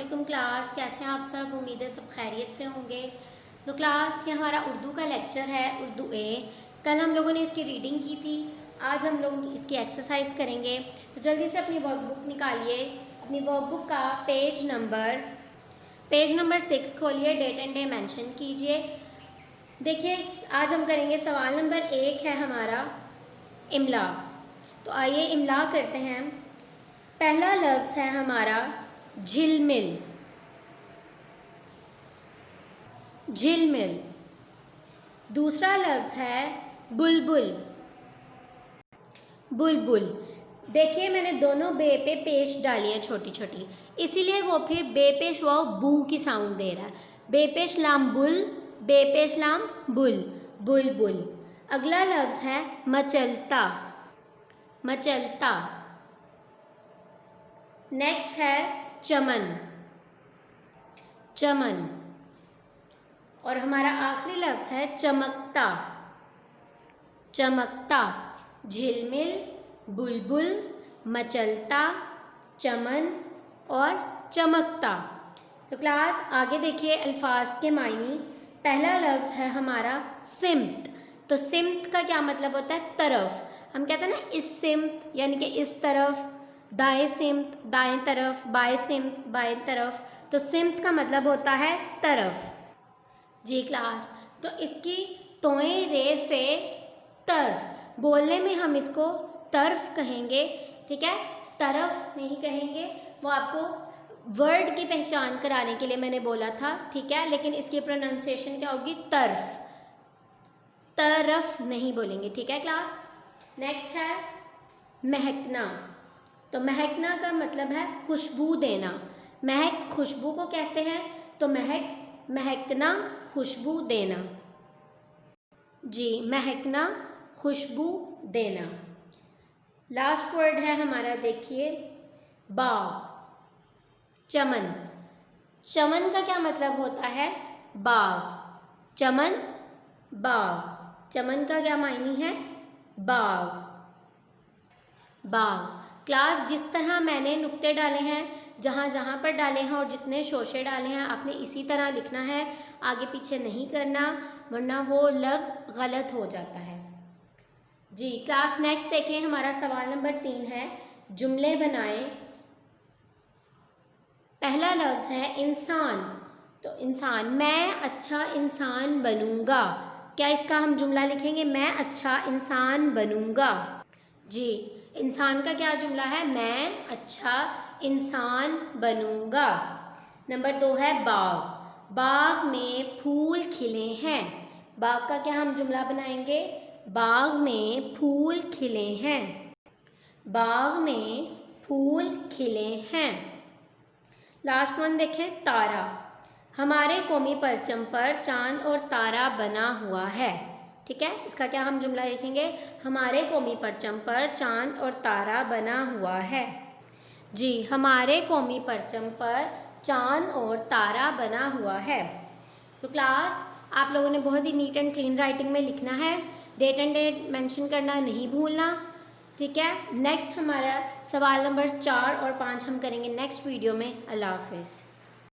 वालेकुम क्लास, कैसे हैं आप सब। उम्मीद है सब खैरियत से होंगे। तो क्लास ये हमारा उर्दू का लेक्चर है, उर्दू ए। कल हम लोगों ने इसकी रीडिंग की थी, आज हम लोग इसकी एक्सरसाइज करेंगे। तो जल्दी से अपनी वर्कबुक निकालिए। अपनी वर्कबुक का पेज नंबर 6 खोलिए, डेट एंड डे मेंशन कीजिए। देखिए आज हम करेंगे सवाल नंबर 1 है हमारा इमला। तो आइए इमला करते हैं। पहला लफ्ज़ है हमारा झिलमिल। झिलमिल। दूसरा लफ्ज़ है बुलबुल। बुलबुल। देखिए मैंने दोनों बे पे पेश डाली है छोटी छोटी, इसीलिए वो फिर बे पेश वो बू की साउंड दे रहा है। बे पेश लाम बुल, बे पेश लाम बुल, बुलबुल। अगला लफ्ज़ है मचलता। मचलता। नेक्स्ट है चमन। चमन। और हमारा आखिरी लफ्ज़ है चमकता। चमकता। झिलमिल, बुलबुल, मचलता, चमन और चमकता। तो क्लास आगे देखिए अल्फाज के मायने। पहला लफ्ज़ है हमारा सिमत। तो सिमत का क्या मतलब होता है? तरफ। हम कहते हैं ना इस सिमत, यानी कि इस तरफ, दाएं सिमत दाएं तरफ, बाएं सिमत बाएं तरफ। तो सिमत का मतलब होता है तरफ। जी क्लास, तो इसकी तोए रे फे तरफ, बोलने में हम इसको तरफ कहेंगे, ठीक है, तरफ नहीं कहेंगे। वो आपको वर्ड की पहचान कराने के लिए मैंने बोला था, ठीक है, लेकिन इसकी प्रोनाउंसिएशन क्या होगी? तरफ। तरफ नहीं बोलेंगे, ठीक है क्लास। नेक्स्ट है महकना। तो महकना का मतलब है खुशबू देना। महक खुशबू को कहते हैं, तो महकना खुशबू देना। जी, महकना खुशबू देना। लास्ट वर्ड है हमारा, देखिए बाग। चमन। चमन का क्या मतलब होता है? बाग। चमन, बाग। चमन का क्या मायने है? बाग। बाग। क्लास जिस तरह मैंने नुक्ते डाले हैं, जहाँ जहाँ पर डाले हैं और जितने शोशे डाले हैं, आपने इसी तरह लिखना है, आगे पीछे नहीं करना, वरना वो लफ्ज़ गलत हो जाता है। जी क्लास नेक्स्ट देखें, हमारा सवाल नंबर 3 है जुमले बनाएं। पहला लफ्ज़ है इंसान। तो इंसान, मैं अच्छा इंसान बनूंगा। क्या इसका हम जुमला लिखेंगे? मैं अच्छा इंसान बनूंगा। जी, इंसान का क्या जुमला है? मैं अच्छा इंसान बनूंगा। नंबर 2 है बाग। बाग में फूल खिले हैं। बाग का क्या हम जुमला बनाएंगे? बाग में फूल खिले हैं। बाग में फूल खिले हैं। लास्ट वन देखें, तारा। हमारे कौमी परचम पर चांद और तारा बना हुआ है, ठीक है, इसका क्या हम जुमला लिखेंगे? हमारे कौमी परचम पर चांद और तारा बना हुआ है। जी, हमारे कौमी परचम पर चांद और तारा बना हुआ है। तो क्लास आप लोगों ने बहुत ही नीट एंड क्लीन राइटिंग में लिखना है, डेट एंड डेट मेंशन करना नहीं भूलना, ठीक है। नेक्स्ट हमारा सवाल नंबर 4 और 5 हम करेंगे नेक्स्ट वीडियो में। अल्लाह हाफिज़।